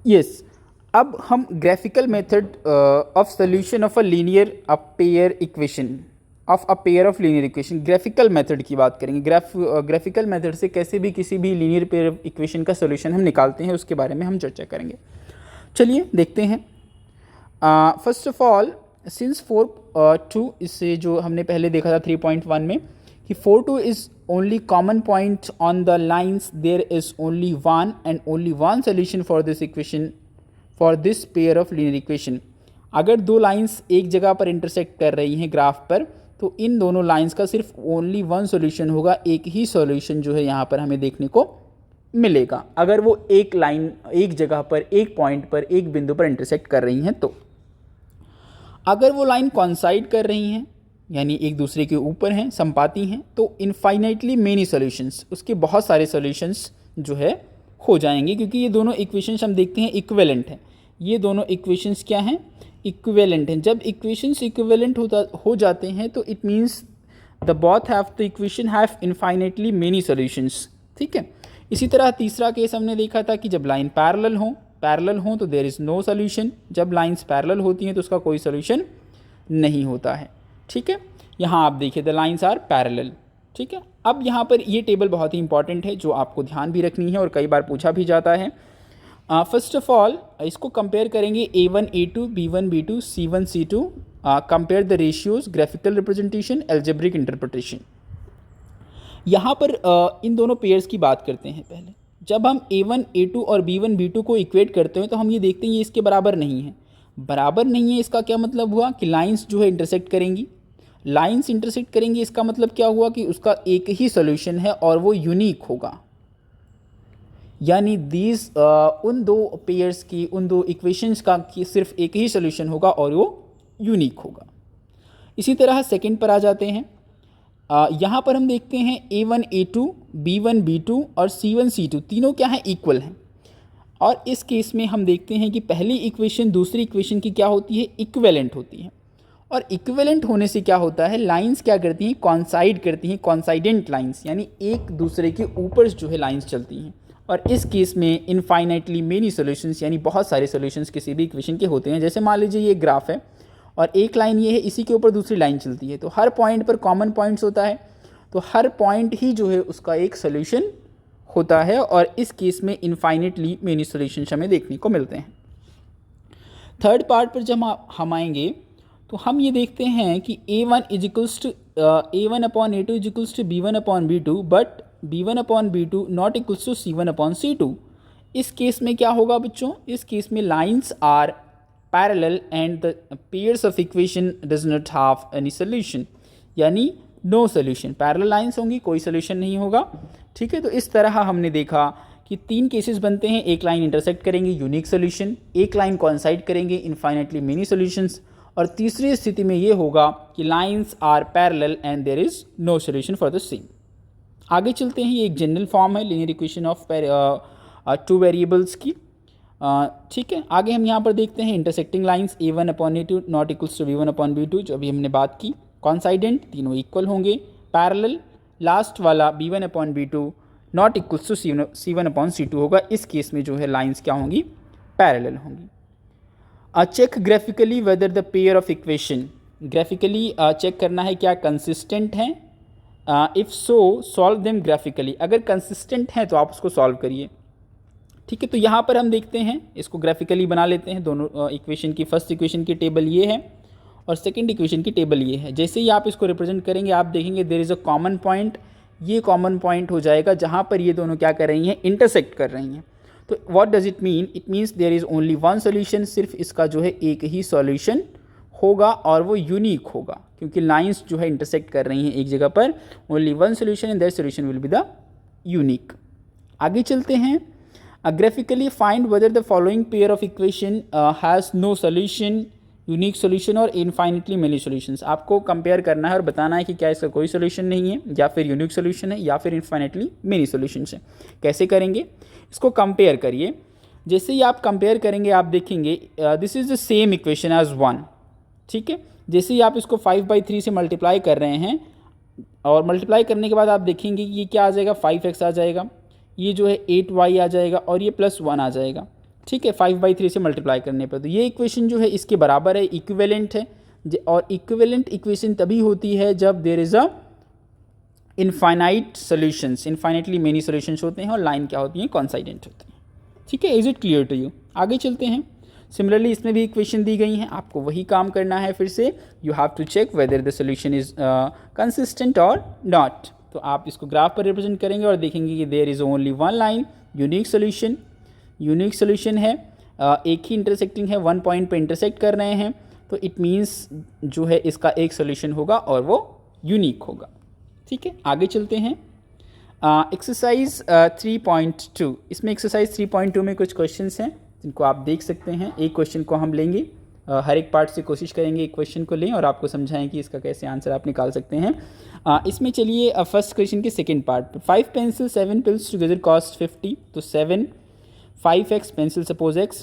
Yes, अब हम graphical method of solution of a linear a pair equation of a pair of linear equation, graphical method की बात करेंगे। Graphical method से कैसे भी किसी भी लीनियर पेयर इक्वेशन का सोल्यूशन हम निकालते हैं, उसके बारे में हम चर्चा करेंगे। चलिए देखते हैं। फर्स्ट ऑफ ऑल, सिंस 4 2, इससे जो हमने पहले देखा था 3.1 में कि 4 2 is only common point on the lines, there is only one and only one solution for this equation, for this pair of linear equation. अगर दो लाइन्स एक जगह पर इंटरसेक्ट कर रही हैं ग्राफ पर, तो इन दोनों लाइन्स का सिर्फ ओनली वन सोल्यूशन होगा, एक ही सोल्यूशन जो है यहाँ पर हमें देखने को मिलेगा, अगर वो एक लाइन एक जगह पर, एक पॉइंट पर, एक बिंदु पर इंटरसेक्ट कर रही हैं। तो अगर वो लाइन कॉन्साइड कर रही हैं, यानी एक दूसरे के ऊपर हैं, संपाती हैं, तो इनफाइनाइटली मेनी सॉल्यूशंस, उसके बहुत सारे सॉल्यूशंस जो है हो जाएंगे, क्योंकि ये दोनों इक्वेशंस हम देखते हैं इक्विवेलेंट हैं। ये दोनों इक्वेशंस क्या हैं? इक्विवेलेंट हैं। जब इक्वेशंस इक्विवेलेंट हो जाते हैं तो it means the both have the equation have infinitely many solutions. ठीक है। इसी तरह तीसरा केस हमने देखा था कि जब लाइन पैरेलल हों तो देयर इज़ नो सोल्यूशन, जब लाइंस पैरेलल होती हैं तो उसका कोई सोल्यूशन नहीं होता है। ठीक है। यहाँ आप देखिए द लाइंस आर पैरेलल। ठीक है। अब यहाँ पर ये टेबल बहुत ही इंपॉर्टेंट है, जो आपको ध्यान भी रखनी है और कई बार पूछा भी जाता है। फर्स्ट ऑफ ऑल इसको कंपेयर करेंगे A1 A2 B1 B2 C1 C2, compare the ratios, graphical representation, algebraic interpretation. यहाँ पर इन दोनों पेयर्स की बात करते हैं पहले। जब हम A1 A2 और B1 B2 को इक्वेट करते हैं तो हम ये देखते हैं ये इसके बराबर नहीं है। बराबर नहीं है, इसका क्या मतलब हुआ कि लाइंस जो है इंटरसेक्ट करेंगी। लाइंस इंटरसेक्ट करेंगी, इसका मतलब क्या हुआ कि उसका एक ही सोल्यूशन है और वो यूनिक होगा। यानी दीज उन दो पेयर्स की, उन दो इक्वेशंस का कि सिर्फ एक ही सोल्यूशन होगा और वो यूनिक होगा। इसी तरह सेकंड पर आ जाते हैं। यहाँ पर हम देखते हैं A1 A2 B1 B2 और C1 C2 तीनों क्या हैं? इक्वल हैं। और इस केस में हम देखते हैं कि पहली इक्वेशन दूसरी इक्वेशन की क्या होती है? इक्विवेलेंट होती है। और इक्विवेलेंट होने से क्या होता है? लाइंस क्या करती हैं? कॉन्साइड करती हैं, कॉन्साइडेंट लाइंस, यानी एक दूसरे के ऊपर जो है लाइंस चलती हैं। और इस केस में इनफाइनाइटली मेनी सॉल्यूशंस, यानी बहुत सारे सॉल्यूशंस किसी भी इक्वेशन के होते हैं। जैसे मान लीजिए ये ग्राफ है और एक लाइन ये है, इसी के ऊपर दूसरी लाइन चलती है, तो हर पॉइंट पर कॉमन पॉइंट्स होता है, तो हर पॉइंट ही जो है उसका एक सोल्यूशन होता है। और इस केस में इनफाइनेटली मेनी सॉल्यूशंस हमें देखने को मिलते हैं। थर्ड पार्ट पर जब हम आएंगे तो हम ये देखते हैं कि A1 is equals to A1 upon A2 is equals to B1 upon B2, but B1 upon B2 not equals to C1 upon C2। इस केस में क्या होगा बच्चों? इस केस में lines are parallel and the pairs of equation does not have any solution, यानी no solution। Parallel lines होंगी, कोई सोल्यूशन नहीं होगा। ठीक है। तो इस तरह हमने देखा कि तीन केसेस बनते हैं। एक लाइन इंटरसेक्ट करेंगे, यूनिक सोल्यूशन। एक लाइन कॉन्साइड करेंगे, इनफाइनाइटली मेनी सोल्यूशंस। और तीसरी स्थिति में ये होगा कि lines are parallel and there is no solution for the same. आगे चलते हैं। ये एक जनरल फॉर्म है linear equation of two variables की। ठीक है। आगे हम यहाँ पर देखते हैं intersecting lines A1 upon A2 not equals to B1 upon B2, जो अभी हमने बात की। कॉन्साइडेंट, तीनों इक्वल होंगे। पैरेलल, लास्ट वाला B1 upon B2 not equals to C1 upon C2 होगा। इस केस में जो है लाइंस क्या होंगी? पैरेलल होंगी। Check graphically whether the pair of equation, graphically check करना है क्या कंसिस्टेंट हैं। If so solve them graphically, अगर कंसिस्टेंट हैं तो आप उसको सॉल्व करिए। ठीक है। तो यहाँ पर हम देखते हैं, इसको ग्राफिकली बना लेते हैं। दोनों इक्वेशन की, फर्स्ट इक्वेशन की टेबल ये है और सेकंड इक्वेशन की टेबल ये है। जैसे ही आप इसको रिप्रेजेंट करेंगे आप देखेंगे there is a common point. ये कॉमन पॉइंट हो जाएगा जहाँ पर ये दोनों क्या कर रही हैं? इंटरसेक्ट कर रही हैं। तो what does it mean? It means there is only one solution, सिर्फ इसका जो है एक ही सॉल्यूशन होगा और वो यूनिक होगा, क्योंकि लाइंस जो है इंटरसेक्ट कर रही हैं एक जगह पर। Only one solution and that solution will be the unique. आगे चलते हैं। Graphically find whether the following pair of equation has no solution, unique solution और इनफाइनिटली मेनी सॉल्यूशंस। आपको कंपेयर करना है और बताना है कि क्या इसका कोई सोल्यूशन नहीं है, या फिर यूनिक सोल्यूशन है, या फिर इनफाइनिटली मेनी सॉल्यूशंस है। कैसे करेंगे? इसको कंपेयर करिए। जैसे ही आप कंपेयर करेंगे आप देखेंगे this is the same equation as 1। ठीक है। जैसे ही आप इसको 5/3 से मल्टीप्लाई कर रहे हैं और मल्टीप्लाई करने के बाद आप देखेंगे कि ये क्या आ जाएगा? 5x आ जाएगा, ये जो है 8y आ जाएगा और ये +1 आ जाएगा। ठीक है, 5/3 से मल्टीप्लाई करने पर। तो ये इक्वेशन जो है इसके बराबर है, इक्विवेलेंट है। और इक्विवेलेंट इक्वेशन तभी होती है जब there is a infinite solutions, infinitely many solutions होते हैं और लाइन क्या होती है, कॉन्साइडेंट होती है। ठीक है, is it clear to you? आगे चलते हैं। सिमिलरली इसमें भी इक्वेशन दी गई हैं, आपको वही काम करना है फिर से। You have to check whether the solution is consistent और नॉट। तो आप इसको ग्राफ पर रिप्रेजेंट करेंगे और देखेंगे कि there is only one line, unique solution. Unique solution है, एक ही इंटरसेक्टिंग है, वन पॉइंट पे इंटरसेक्ट कर रहे हैं, तो इट मीन्स जो है इसका एक सोल्यूशन होगा और वो यूनिक होगा। ठीक है, आगे चलते हैं। एक्सरसाइज 3.2, इसमें एक्सरसाइज 3.2 में कुछ क्वेश्चंस हैं जिनको आप देख सकते हैं। एक क्वेश्चन को हम लेंगे, हर एक पार्ट से कोशिश करेंगे एक क्वेश्चन को लें और आपको समझाएं कि इसका कैसे आंसर आप निकाल सकते हैं। इसमें चलिए फर्स्ट क्वेश्चन के second part. 5 pencil 7 pills together cost 50। तो 7 5x pencil suppose x,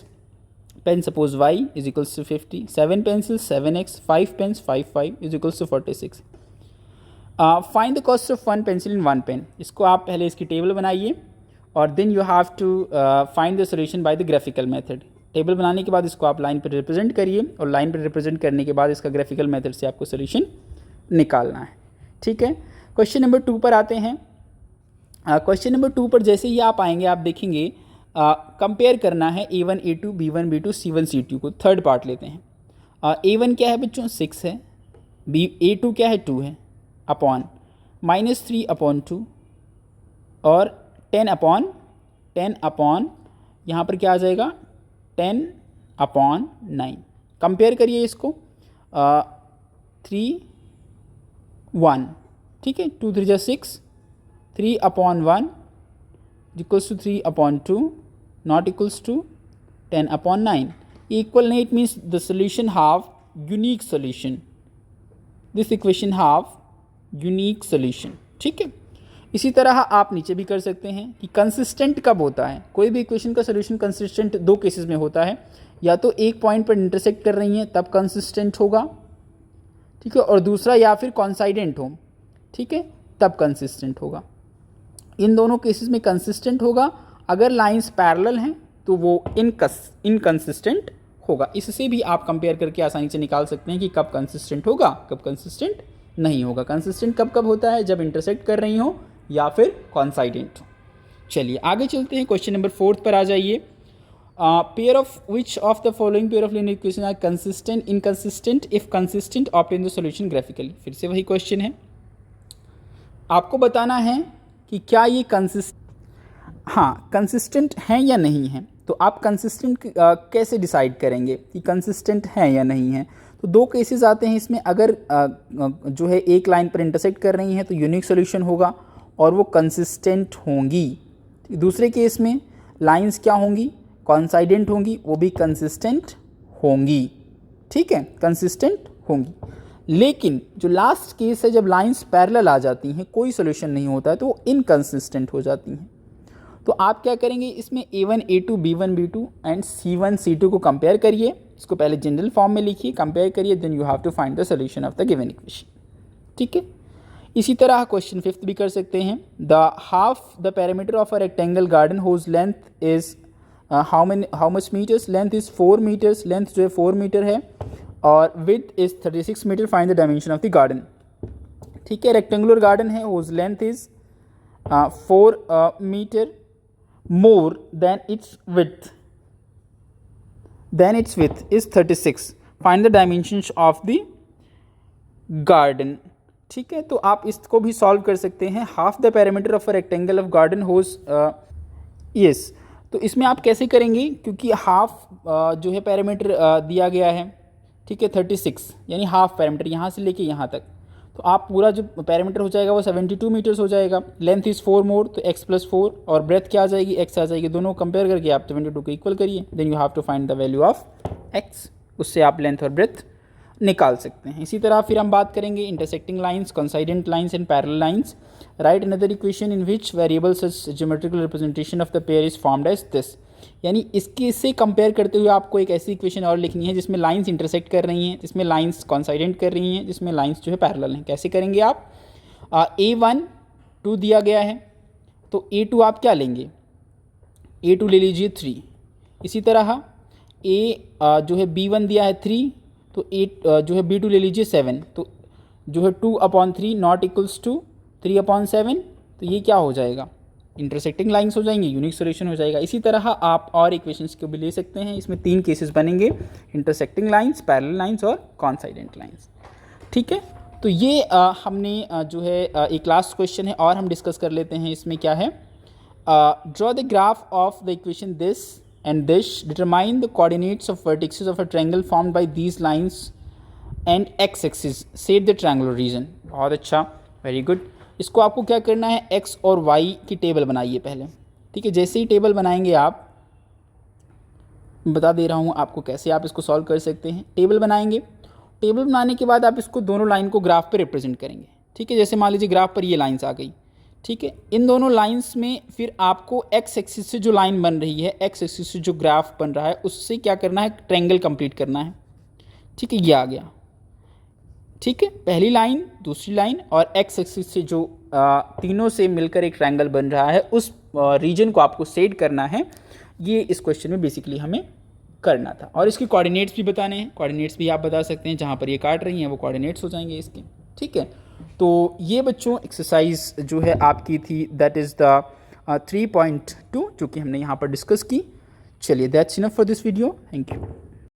pen suppose y is equals to 50। 7 pencil 7x, 5 pens 5 is equals to 46। Find the cost of 1 pencil in 1 pen. इसको आप पहले इसकी table बनाइए और then you have to find the solution by the graphical method. Table बनाने के बाद इसको आप लाइन पर रिप्रेजेंट करिए और लाइन पर रिप्रेजेंट करने के बाद इसका ग्राफिकल मेथड से आपको सोल्यूशन निकालना है। ठीक है, क्वेश्चन नंबर 2 पर आते हैं। क्वेश्चन नंबर 2 पर जैसे ही आप आएंगे आप देखेंगे कंपेयर करना है A1 A2 B1 B2 C1 C2 को। थर्ड पार्ट लेते हैं। A1 क्या है बच्चों, 6 है। A2 क्या है, 2 है, अपॉन -3/2 और 10/10 यहाँ पर क्या आ जाएगा, 10/9। कंपेयर करिए इसको, 3 1, ठीक है, 2 3 6, 3/1 equals to 3/2 not equals to 10/9। Equal नहीं, it means the solution have unique solution, this equation have unique solution. ठीक है, इसी तरह आप नीचे भी कर सकते हैं कि कंसिस्टेंट कब होता है। कोई भी इक्वेशन का सोल्यूशन कंसिस्टेंट दो केसेस में होता है, या तो एक पॉइंट पर इंटरसेक्ट कर रही हैं तब कंसिस्टेंट होगा, ठीक है, और दूसरा या फिर कॉन्साइडेंट हो, ठीक है, तब कंसिस्टेंट होगा। इन दोनों केसेस में कंसिस्टेंट होगा। अगर लाइंस पैरेलल हैं तो वो इनकंसिस्टेंट होगा। इससे भी आप कंपेयर करके आसानी से निकाल सकते हैं कि कब कंसिस्टेंट होगा, कब कंसिस्टेंट नहीं होगा। कंसिस्टेंट कब कब होता है, जब इंटरसेक्ट कर रही हो या फिर कॉन्साइडेंट हो। चलिए आगे चलते हैं, क्वेश्चन नंबर 4 पर आ जाइए। Pair of which of the following pair of linear equation are consistent, inconsistent, if consistent obtain the solution graphically. फिर से वही क्वेश्चन है, आपको बताना है कि क्या ये कंसिस्टेंट हैं या नहीं हैं। तो आप कंसिस्टेंट कैसे डिसाइड करेंगे कि कंसिस्टेंट हैं या नहीं हैं। तो दो केसेस आते हैं इसमें, अगर जो है एक लाइन पर इंटरसेक्ट कर रही हैं तो यूनिक सोल्यूशन होगा और वो कंसिस्टेंट होंगी। दूसरे केस में लाइंस क्या होंगी, कॉन्साइडेंट होंगी, वो भी कंसिस्टेंट होंगी। ठीक है, कंसिस्टेंट होंगी। लेकिन जो लास्ट केस है, जब लाइंस पैरेलल आ जाती हैं, कोई सोल्यूशन नहीं होता है, तो वो इनकंसिस्टेंट हो जाती हैं। तो आप क्या करेंगे, इसमें A1 A2 B1 B2 and C1 C2 को कंपेयर करिए। इसको पहले जनरल फॉर्म में लिखिए, कंपेयर करिए, then you have to find the solution of the given equation. ठीक है, इसी तरह क्वेश्चन 5 भी कर सकते हैं। The half the parameter of a rectangle garden whose length is how much metres, length is 4 metres, length जो है 4 मीटर है और width is 36 metre, find the dimension of the garden. ठीक है, रेक्टेंगुलर गार्डन है, whose length is 4 metre more than its width is 36, find the dimensions of the garden। ठीक है, तो आप इसको भी सॉल्व कर सकते हैं। Half the parameter of a rectangle of garden whose yes, तो इसमें आप कैसे करेंगे, क्योंकि हाफ जो है पैरामीटर दिया गया है, ठीक है, 36 यानी हाफ पैरामीटर यहाँ से लेके यहाँ तक, तो आप पूरा जो पैरामीटर हो जाएगा वो 72 मीटर्स हो जाएगा। लेंथ इज़ 4 मोर, तो x + 4 और ब्रेथ क्या आ जाएगी, x आ जाएगी। दोनों कंपेयर करके आप 72 को इक्वल करिए, then you have to find the value of x, उससे आप लेंथ और ब्रेथ निकाल सकते हैं। इसी तरह फिर हम बात करेंगे intersecting lines, coincident lines and parallel lines. Right another equation in which variable such geometrical representation of the pair is formed as this. यानी इसके से कंपेयर करते हुए आपको एक ऐसी इक्वेशन और लिखनी है जिसमें लाइंस इंटरसेक्ट कर रही हैं, जिसमें लाइंस कॉन्साइडेंट कर रही हैं, जिसमें लाइंस जो है पैरेलल हैं। कैसे करेंगे आप, A1 2 दिया गया है, तो A2 आप क्या लेंगे, A2 ले लीजिए 3, इसी तरह ए जो है B1 दिया है 3, तो ए जो है B2 ले लीजिए 7, तो जो है 2/3 नॉट इक्वल्स टू 3/7, तो ये क्या हो जाएगा, इंटरसेक्टिंग लाइंस हो जाएंगे, यूनिक सोल्यूशन हो जाएगा। इसी तरह आप और इक्वेशंस को भी ले सकते हैं, इसमें 3 केसेस बनेंगे, इंटरसेक्टिंग लाइंस, पैरेलल लाइंस और कॉन्साइडेंट लाइंस। ठीक है, तो ये हमने जो है एक लास्ट क्वेश्चन है और हम डिस्कस कर लेते हैं। इसमें क्या है, draw the graph of the equation this and this, determine the coordinates of vertices of a triangle formed by these lines and x axis, set the triangular region. बहुत अच्छा, वेरी गुड। इसको आपको क्या करना है, एक्स और Y की table बनाइए पहले। ठीक है, जैसे ही टेबल बनाएंगे आप, बता दे रहा हूँ आपको कैसे आप इसको सॉल्व कर सकते हैं। टेबल बनाएंगे, टेबल बनाने के बाद आप इसको दोनों लाइन को ग्राफ पे रिप्रेजेंट करेंगे। ठीक है, जैसे मान लीजिए ग्राफ पर ये लाइंस आ गई। ठीक है, इन दोनों लाइंस में फिर आपको एक्स एक्सिस से जो लाइन बन रही है, एक्स एक्सिस से जो ग्राफ बन रहा है, उससे क्या करना है, ट्रायंगल कंप्लीट करना है। ठीक है, ये आ गया। ठीक है, पहली लाइन, दूसरी लाइन और एक्स एक्सिस से जो तीनों से मिलकर एक ट्रायंगल बन रहा है, उस रीजन को आपको सेट करना है। ये इस क्वेश्चन में बेसिकली हमें करना था। और इसके कोऑर्डिनेट्स भी बताने हैं, कोऑर्डिनेट्स भी आप बता सकते हैं, जहाँ पर ये काट रही हैं वो कोऑर्डिनेट्स हो जाएंगे इसके। ठीक है, तो ये बच्चों एक्सरसाइज जो है आपकी थी, दैट इज़ द 3.2 जो कि हमने यहाँ पर डिस्कस की। चलिए, that's enough for this video, thank you.